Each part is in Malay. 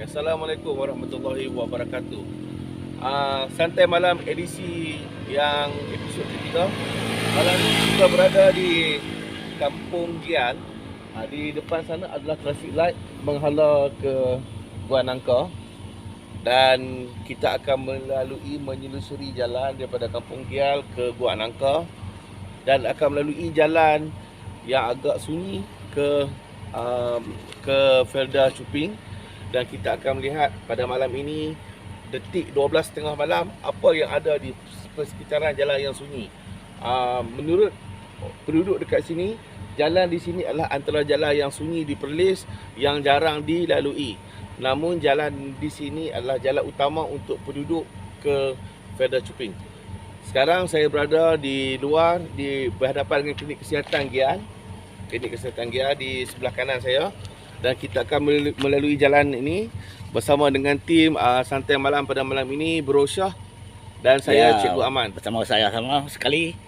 Assalamualaikum warahmatullahi wabarakatuh. Santai malam edisi yang episod ketiga. Malam ini kita berada di Kampung Gial. Di depan sana adalah traffic light menghala ke Gua Nangka. Dan kita akan menyelusuri jalan daripada Kampung Gial ke Gua Nangka. Dan akan melalui jalan yang agak sunyi ke Felda Cuping. Dan kita akan melihat pada malam ini detik 12.30 malam apa yang ada di persekitaran jalan yang sunyi. Menurut penduduk dekat sini, jalan di sini adalah antara jalan yang sunyi di Perlis yang jarang dilalui. Namun jalan di sini adalah jalan utama untuk penduduk ke Felda Cuping. Sekarang saya berada di luar di berhadapan dengan klinik kesihatan Gial. Klinik kesihatan Gial di sebelah kanan saya. Dan kita akan melalui jalan ini bersama dengan tim Santai Malam pada malam ini, Bro Syah dan saya Cikgu Aman. Bersama saya sama sekali.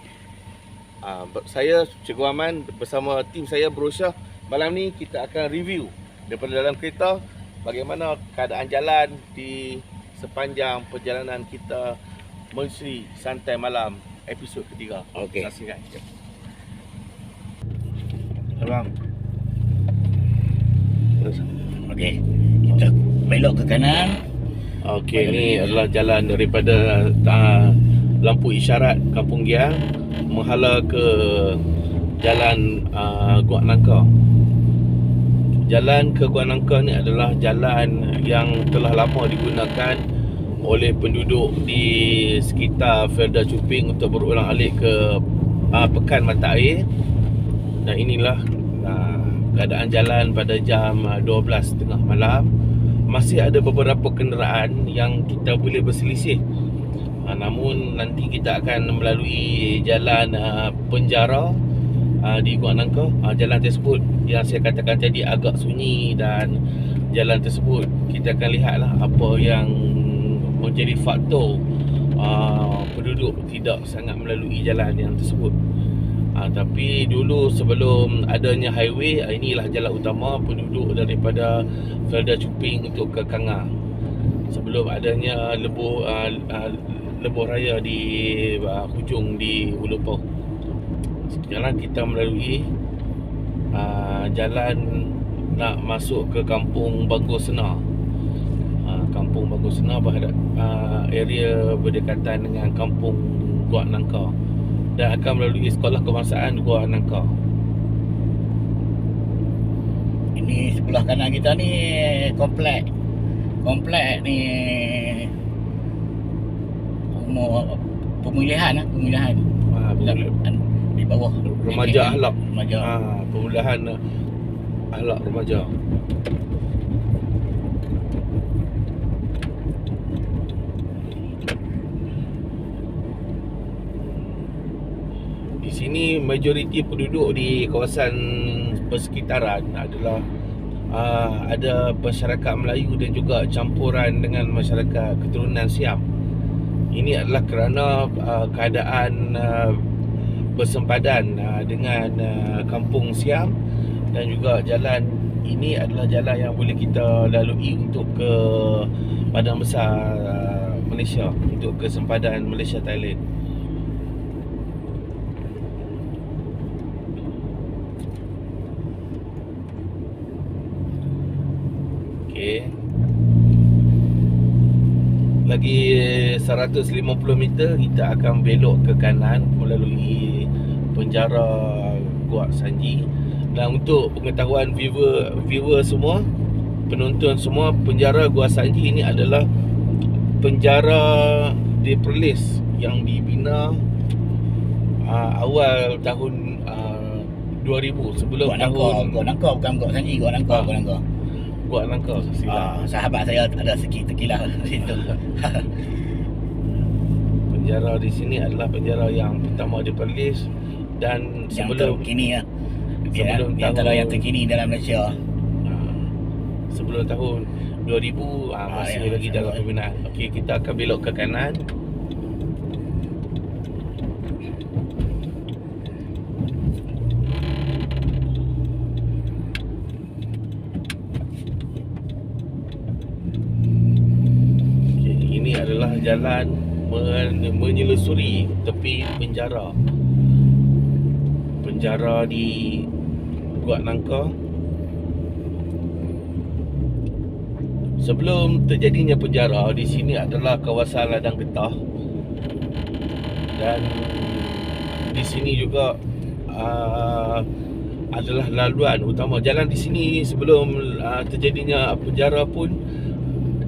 Saya Cikgu Aman bersama tim saya Bro Syah. Malam ni kita akan review daripada dalam kereta bagaimana keadaan jalan di sepanjang perjalanan kita menyusuri Santai Malam episod ketiga. Okey. Saksikan. Abang. Okey, kita belok ke kanan. Okey, ini adalah jalan daripada lampu isyarat Kampung Gial menghala ke jalan Gua Nangka. Jalan ke Gua Nangka ni adalah jalan yang telah lama digunakan oleh penduduk di sekitar Felda Cuping untuk berulang-alik ke Pekan Mata Air. Dan inilah keadaan jalan pada jam 12.30 malam. Masih ada beberapa kenderaan yang kita boleh berselisih. Namun nanti kita akan melalui jalan penjara di Gua Nangka. Jalan tersebut yang saya katakan tadi agak sunyi, dan jalan tersebut kita akan lihatlah apa yang menjadi faktor penduduk tidak sangat melalui jalan yang tersebut. Tapi dulu sebelum adanya highway, inilah jalan utama penduduk daripada Felda Cuping untuk ke Kangar. Sebelum adanya lebuh raya di hujung di Ulupoh. Sekarang kita melalui jalan nak masuk ke Kampung Bangosena. Kampung Bangosena area berdekatan dengan Kampung Gua Nangka, dan akan melalui sekolah kebangsaan Gua Nangka. Ini sebelah kanan kita ni komplek. Komplek ni pemulihan. Di bawah Remaja Ahlak. Remaja. Pemulihan Ahlak Remaja. Di sini majoriti penduduk di kawasan persekitaran adalah ada masyarakat Melayu dan juga campuran dengan masyarakat keturunan Siam. Ini adalah kerana keadaan bersempadan dengan kampung Siam, dan juga jalan ini adalah jalan yang boleh kita lalui untuk ke Padang Besar Malaysia, untuk ke sempadan Malaysia Thailand. Lagi 150 meter kita akan belok ke kanan melalui penjara Gua Sanji. Dan untuk pengetahuan viewer semua, penonton semua, penjara Gua Sanji ini adalah penjara di Perlis yang dibina awal tahun 2000, sebelum Gua Nangka bukan Gua Sanji, Gua Nangka. Gua Nangka. Sahabat saya ada sikit terkilah situ. Penjara di sini adalah penjara yang pertama di Perlis, dan Yang sebelum terkini sebelum di antara tahun- yang terkini dalam Malaysia. sebelum tahun 2000 masih ya, lagi dalam pembinaan. Okey, kita akan belok ke kanan. berjalan menyelusuri tepi penjara di Guak Nangka. Sebelum terjadinya penjara, di sini adalah kawasan ladang getah, dan di sini juga adalah laluan utama. Jalan di sini sebelum terjadinya penjara pun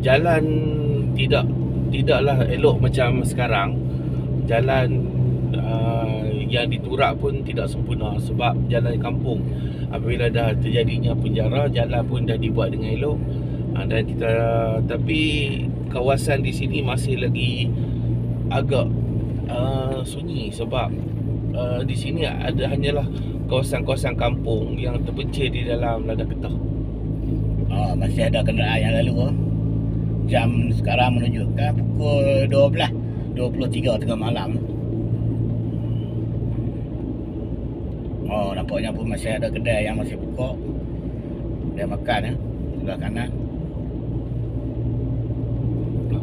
jalan tidaklah elok macam sekarang. Jalan yang diturak pun tidak sempurna sebab jalan kampung. Apabila dah terjadinya penjara, jalan pun dah dibuat dengan elok. Dan tapi kawasan di sini masih lagi agak sunyi sebab di sini hanyalah kawasan-kawasan kampung yang terpencil di dalam ladang getah. Masih ada kenderaan yang lalu. Jam sekarang menunjukkan pukul 12:23 tengah malam. Nampaknya pun masih ada kedai yang masih buka. Kedai makan sebelah kanan.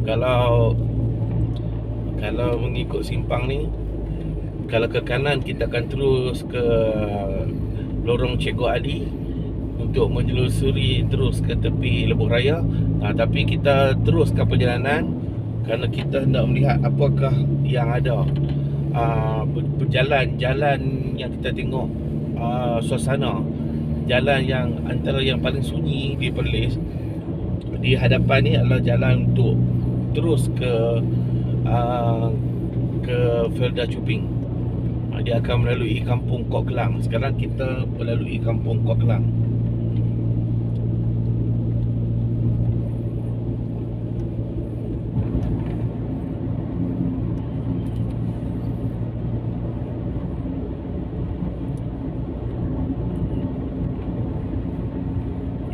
Kalau mengikut simpang ni, kalau ke kanan kita akan terus ke lorong Cikgu Ali untuk menyelusuri terus ke tepi Lebuh Raya. Tapi kita teruskan perjalanan kerana kita hendak melihat apakah yang ada. Jalan yang kita tengok, suasana jalan yang antara yang paling sunyi di Perlis. Di hadapan ni adalah jalan untuk terus ke Felda Cuping. Dia akan melalui kampung Kok Kelang. Sekarang kita melalui kampung Kok Kelang.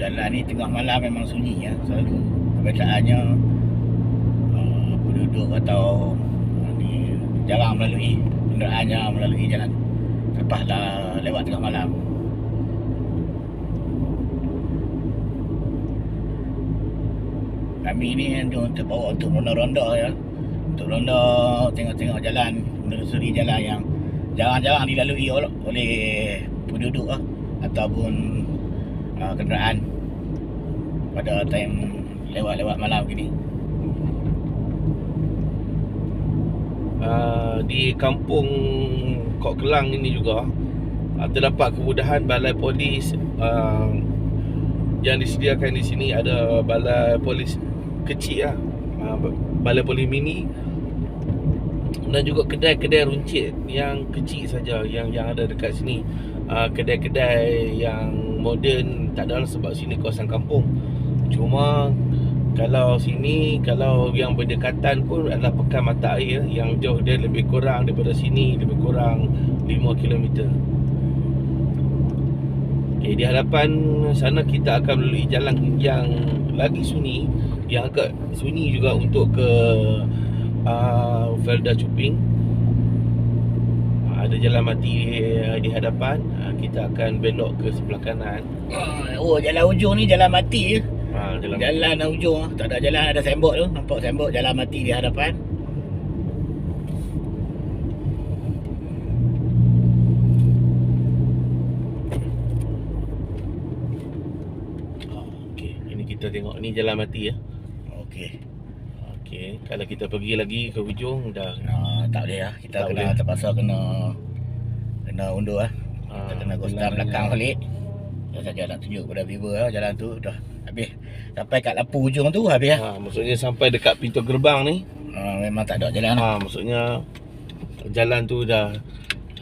Jalan ni tengah malam memang sunyi ya. Selalu kebiasaannya penduduk atau ni jarang melalui, kenderaannya melalui jalan terpaksa lewat tengah malam. Kami ni untuk bawa untuk ronda-ronda ya. Untuk ronda tengok-tengok jalan, menelusuri jalan yang jarang-jarang dilalui oleh penduduk ataupun kenderaan pada time lewat-lewat malam gini. Di kampung Kok Kelang ini juga terdapat kemudahan balai polis yang disediakan di sini. Ada balai polis kecil balai polis mini, dan juga kedai-kedai runcit yang kecil saja yang ada dekat sini. Kedai-kedai yang moden tak ada sebab sini kawasan kampung. Cuma kalau yang berdekatan pun adalah Pekan Mata Air, yang jauh dia lebih kurang daripada sini, lebih kurang 5 km. Okay, di hadapan sana kita akan melalui jalan yang lagi sunyi, yang agak sunyi juga untuk ke Felda Cuping. Ada jalan mati di hadapan. Kita akan belok ke sebelah kanan. Jalan ujung ni jalan mati je. Jalan ujung tak ada jalan, ada signboard tu. Nampak signboard jalan mati di hadapan. Okey, ini kita tengok ni jalan mati ya. Okey, kalau kita pergi lagi ke hujung dah tak boleh lah. Kita tak kena boleh. terpaksa kena undur lah. Kita kena gostar belakang balik. Dah saja nak tunjuk kepada viewer lah, jalan tu dah habis. Sampai kat lampu hujung tu habis lah. Maksudnya sampai dekat pintu gerbang ni Memang tak ada jalan lah. maksudnya jalan tu dah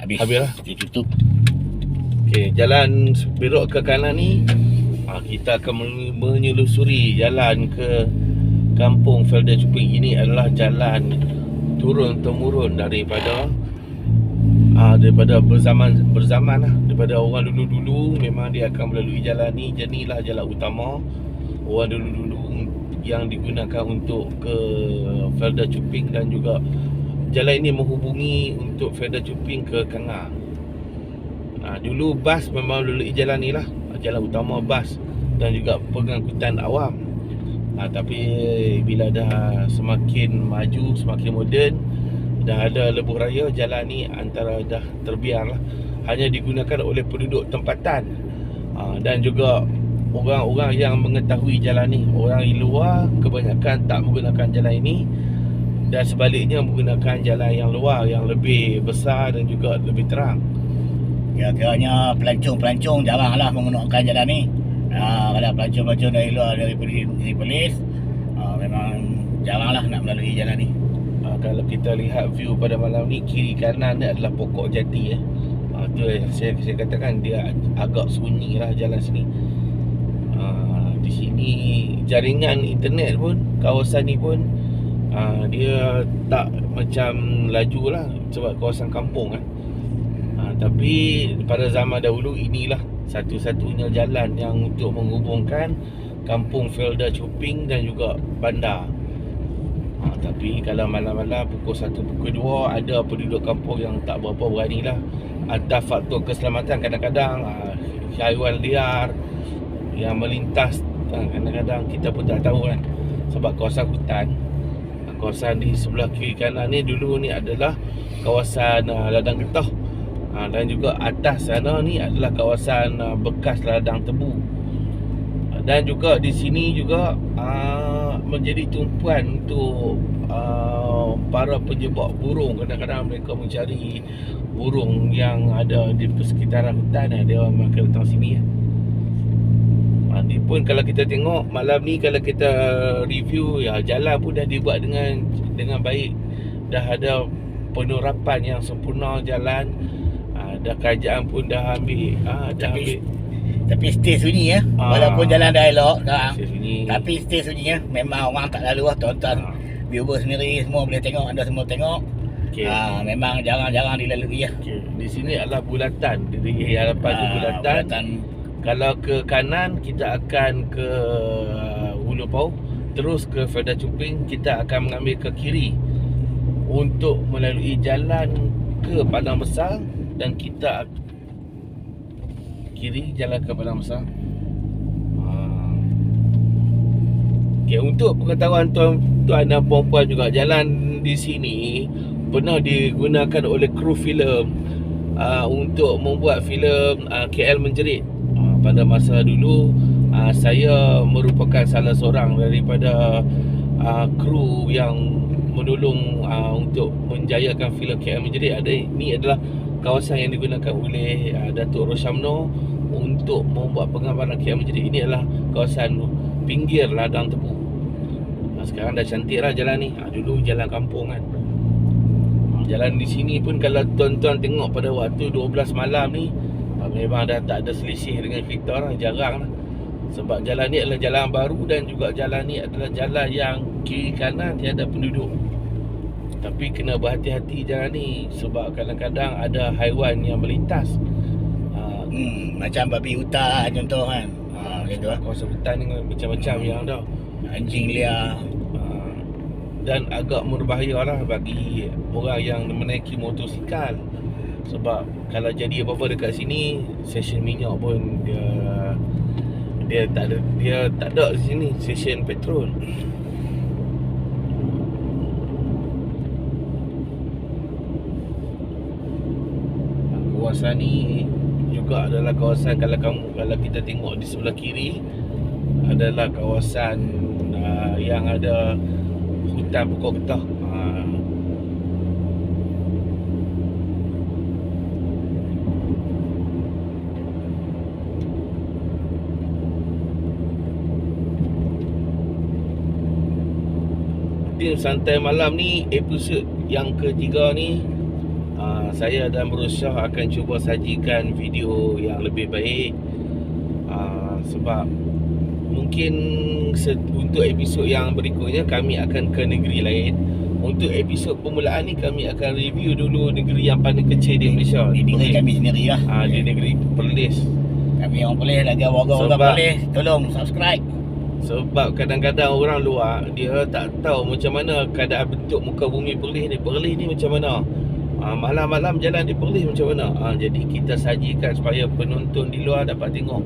habis lah. Ditutup. Okey, jalan belok ke kanan ni kita akan menyelusuri jalan ke kampung Felda Cuping. Ini adalah jalan turun temurun daripada berzaman lah. Daripada orang dulu-dulu memang dia akan melalui jalan ni. Jadilah jalan utama orang dulu-dulu yang digunakan untuk ke Felda Cuping, dan juga jalan ini menghubungi untuk Felda Cuping ke Kangar. Dulu bas memang melalui jalan ni lah, jalan utama bas dan juga pengangkutan awam. Tapi bila dah semakin maju, semakin moden, dah ada lebuh raya, jalan ni antara dah terbiar lah, hanya digunakan oleh penduduk tempatan dan juga orang-orang yang mengetahui jalan ni. Orang di luar kebanyakan tak menggunakan jalan ini, dan sebaliknya menggunakan jalan yang luar yang lebih besar dan juga lebih terang. Kira-kiranya pelancong-pelancong jaranglah menggunakan jalan ni. Kalau pelancong-pelancong dari luar, dari polis, memang jaranglah nak melalui jalan ni. Kalau kita lihat view pada malam ni, kiri kanan ni adalah pokok jati. Tu saya katakan dia agak sunyi lah jalan sini. Di sini jaringan internet pun, kawasan ni pun dia tak macam laju lah, sebab kawasan kampung kan. Tapi pada zaman dahulu inilah satu-satunya jalan yang untuk menghubungkan kampung Felda Cuping dan juga bandar. Tapi kalau malam-malam pukul 1, pukul 2, ada penduduk kampung yang tak berapa berani lah, atas faktor keselamatan. Kadang-kadang haiwan liar yang melintas, kadang-kadang kita pun tak tahu kan, sebab kawasan hutan. Kawasan di sebelah kiri kanan ni dulu ni adalah kawasan ladang getah, dan juga atas sana ni adalah kawasan bekas ladang tebu. Dan juga di sini juga menjadi tumpuan untuk para penjebak burung. Kadang-kadang mereka mencari burung yang ada di persekitaran hutan, dia makan datang sini. Ni pun kalau kita tengok malam ni, kalau kita review, jalan pun dah dibuat dengan baik. Dah ada penerapan yang sempurna jalan. Dah kerajaan pun dah ambil Tapi stay sunyi ya. Walaupun jalan dah elok sekarang, tapi stay sunyi ya. Memang orang tak lalu lah, tuan-tuan viewer sendiri semua boleh tengok, anda semua tengok. Memang jarang-jarang dilalui ya. Di sini adalah bulatan. Di hadapan bulatan. Kalau ke kanan kita akan ke Hulu Pauh, terus ke Felda Cuping, kita akan mengambil ke kiri untuk melalui jalan ke Padang Besar, dan kita kiri jalan ke Padang Besar. Untuk pengetahuan tuan-tuan dan puan-puan juga, jalan di sini pernah digunakan oleh kru filem untuk membuat filem KL Menjerit. Pada masa dulu, saya merupakan salah seorang daripada kru yang menolong untuk menjayakan filem KL Menjerit. Ini adalah kawasan yang digunakan oleh Datuk Roshamno untuk membuat penggambaran KL Menjerit. Ini adalah kawasan pinggir ladang tebu. Sekarang dah cantik lah jalan ni. Dulu jalan kampung kan. Jalan di sini pun kalau tuan-tuan tengok pada waktu 12 malam ni, memang dah tak ada selisih dengan kereta lah, jarang lah. Sebab jalan ni adalah jalan baru, dan juga jalan ni adalah jalan yang kiri kanan tiada penduduk. Tapi kena berhati-hati jalan ni, sebab kadang-kadang ada haiwan yang melintas. Macam babi hutan contoh kan. Gitu lah. Kawasan hutan ni macam-macam yang ada. Anjing liar. Dan agak berbahaya lah bagi orang yang menaiki motosikal. Sebab kalau jadi apa-apa dekat sini, stesen minyak pun dia tak ada di sini stesen petrol. Kawasan ni juga adalah kawasan, kalau kita tengok di sebelah kiri adalah kawasan yang ada hutan pokok getah. Tim Santai Malam ni, episod yang ketiga ni, saya dan berusaha akan cuba sajikan video yang lebih baik. Sebab mungkin untuk episod yang berikutnya kami akan ke negeri lain. Untuk episod permulaan ni kami akan review dulu negeri yang paling kecil di Malaysia, di negeri kami sendiri lah. Di negeri Perlis. Kami orang Perlis, lagi warga-warga Perlis, tolong subscribe. Sebab kadang-kadang orang luar dia tak tahu macam mana keadaan bentuk muka bumi Perlis ni. Perlis ni macam mana, malam-malam jalan di Perlis macam mana. Jadi kita sajikan supaya penonton di luar dapat tengok.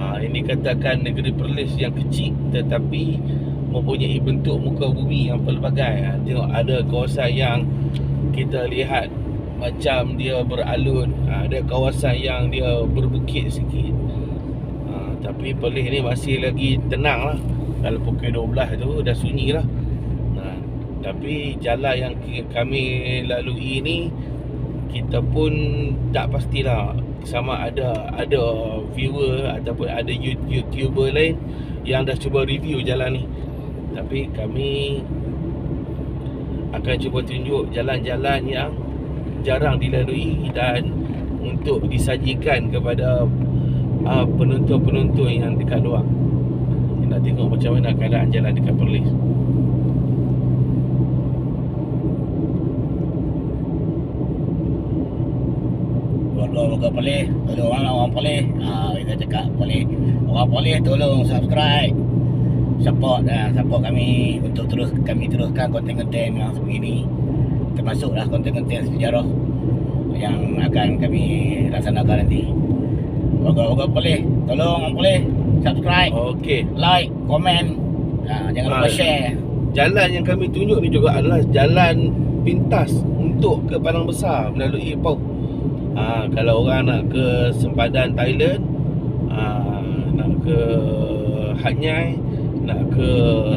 Ini katakan negeri Perlis yang kecil, tetapi mempunyai bentuk muka bumi yang pelbagai. Tengok ada kawasan yang kita lihat macam dia beralun, ada kawasan yang dia berbukit sikit. Tapi Perlis ni masih lagi tenang lah. Kalau pukul 12 tu dah sunyi lah. Tapi jalan yang kami lalui ni, kita pun tak pastilah sama ada viewer ataupun ada YouTuber lain yang dah cuba review jalan ni. Tapi kami akan cuba tunjuk jalan-jalan yang jarang dilalui dan untuk disajikan kepada penonton-penonton yang dekat luar. Nak tengok macam mana keadaan jalan dekat Perlis. Warga Perlis, tolong orang Perlis. Kita cakap Perlis, orang Perlis tolong subscribe, support kami untuk kami teruskan konten-konten yang sebegini, termasuklah konten-konten sejarah yang akan kami laksanakan nanti. Warga Perlis, tolong orang Perlis subscribe, Okey. like, komen, jangan lupa share. Jalan yang kami tunjuk ni juga adalah jalan pintas untuk ke Padang Besar melalui Pau. Kalau orang nak ke sempadan Thailand, nak ke Hat Yai, nak ke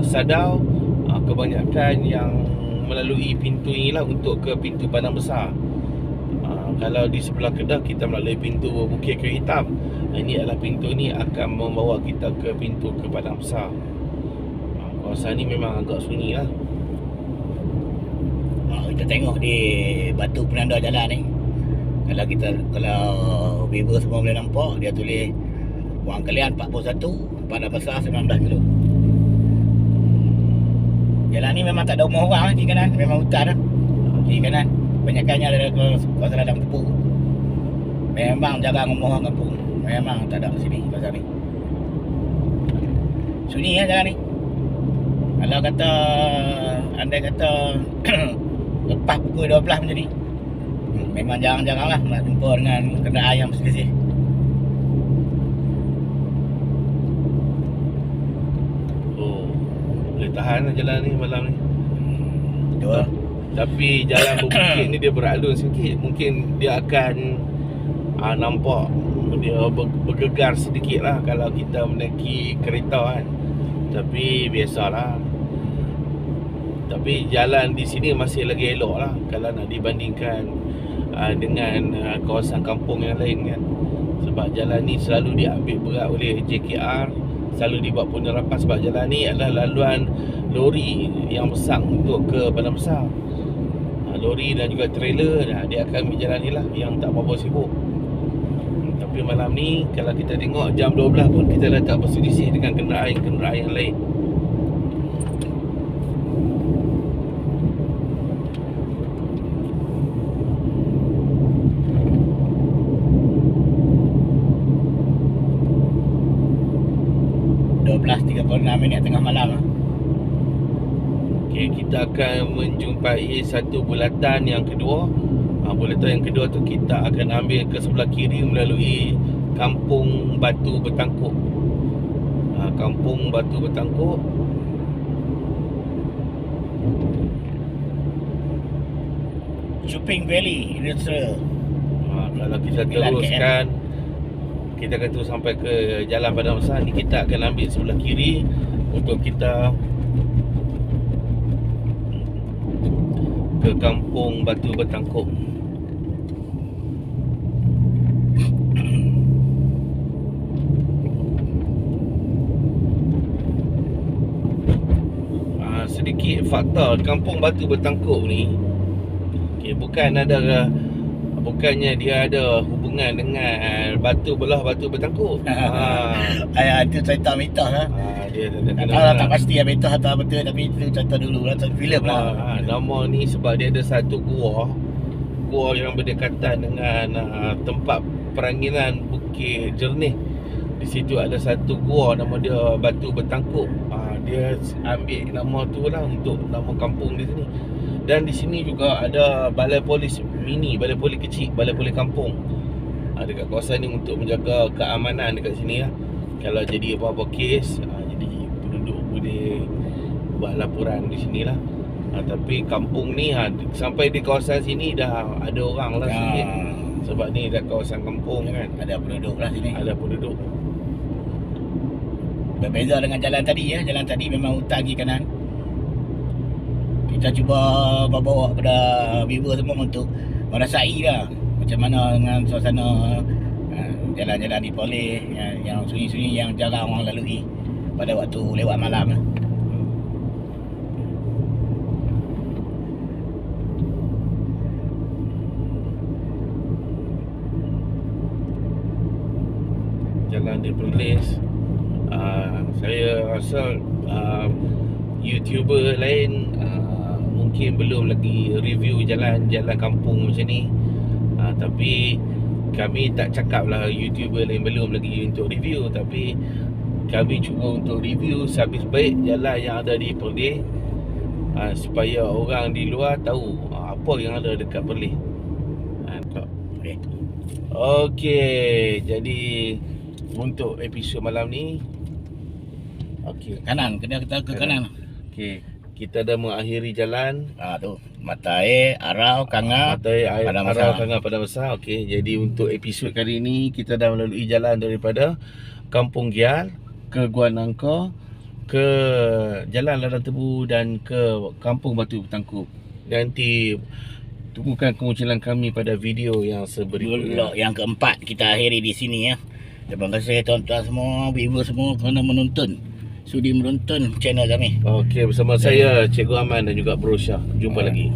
Sadao, kebanyakan yang melalui pintu inilah untuk ke pintu Padang Besar. Kalau di sebelah Kedah kita melalui pintu Bukit Kayu Hitam. Ini adalah pintu ni akan membawa kita ke pintu ke Padang Besar. Kawasan ni memang agak sunyi lah. Kita tengok di batu penanda jalan ni. Kalau viewer semua boleh nampak, dia tulis Wang Kelian 41, Padang Besar 19 kilo. Jalan ni memang tak ada rumah orang kiri kanan, memang hutan lah. Kiri kanan banyakkannya ada kawasan ladang tepu. Memang jarang rumah orang kampung. Memang tak ada sini kawasan ni. Sunyi lah jalan ni. Kalau kata andai kata lepas pukul 12 macam ni, memang jarang-jarang lah nak jumpa dengan kenderaan yang berselisih. Boleh tahan lah jalan ni malam ni. Betul. Tapi jalan berbukit ni dia beralun sikit. Mungkin dia akan nampak dia bergegar sedikit lah kalau kita menaiki kereta kan. Tapi biasalah. Tapi jalan di sini masih lagi elok lah kalau nak dibandingkan dengan kawasan kampung yang lain kan. Sebab jalan ni selalu diambil berat oleh JKR, selalu dibuat penerapan sebab jalan ni adalah laluan lori yang besar untuk ke Padang Besar. Lori dan juga trailer, dia akan ambil jalan ni lah yang tak berapa sibuk. Tapi malam ni kalau kita tengok jam 12 pun kita dah tak berselisih dengan kenderaan yang lain. minit tengah malam lah. Okay, kita akan menjumpai satu bulatan yang kedua. Bulatan yang kedua tu kita akan ambil ke sebelah kiri melalui Kampung Batu Bertangkuk. Kampung Batu Bertangkuk. Chuping Valley Industrial. Kalau kita teruskan, kita akan terus sampai ke Jalan Padang Besar ni, kita akan ambil sebelah kiri untuk kita ke Kampung Batu Bertangkuk. Sedikit fakta Kampung Batu Bertangkuk ni, bukannya dia ada hubungan dengan batu belah batu bertangkuk. Itu cerita mitos lah. Dia tak pasti lah mitos atau betul, tapi itu cerita dulu lah, cerita filem lah. Nama ni sebab dia ada satu gua yang berdekatan dengan tempat peranginan Bukit Jernih. Di situ ada satu gua nama dia Batu Bertangkuk. Dia ambil nama tu lah untuk nama kampung di sini. Dan di sini juga ada balai polis mini, balai polis kecil, balai polis kampung dekat kawasan ni untuk menjaga keamanan dekat sini lah. Kalau jadi apa-apa kes, jadi penduduk boleh buat laporan di sini lah. Tapi kampung ni sampai di kawasan sini dah ada orang lah sikit. Sebab ni dah kawasan kampung kan. Ada penduduk lah sini. Ada penduduk. Berbeza dengan jalan tadi ya. Jalan tadi memang hutan di kanan. Kita cuba bawa pada viewer semua untuk merasai lah macam mana dengan suasana jalan-jalan di Perlis yang sunyi-sunyi yang jarang orang lalui pada waktu lewat malam. Jalan di Perlis, saya rasa YouTuber lain mungkin belum lagi review jalan-jalan kampung macam ni. Tapi kami tak cakap lah YouTuber lain belum lagi untuk review, tapi kami cuba untuk review sehabis baik jalan yang ada di Perlis, supaya orang di luar tahu apa yang ada dekat Perlis. Okey, jadi untuk episod malam ni, Kanan, kena kita ke kanan. okey, kita dah mengakhiri jalan. Tu, Mata Air, Arau, Kangap, Mata Air, Padang Arau, Besar. Kangap, Padang Besar. Okey, jadi untuk episod kali ni kita dah melalui jalan daripada Kampung Gial ke Gua Nangka, ke Jalan Ladang Tebu dan ke Kampung Batu Bertangkup. Nanti tunggukan kemunculan kami pada video yang berikutnya. Vlog yang keempat kita akhiri di sini ya. Terima kasih tuan-tuan semua, viewer semua kerana menonton. Sudi menonton channel kami. Okey, bersama saya Cikgu Aman dan juga Bro Syah. Jumpa lagi.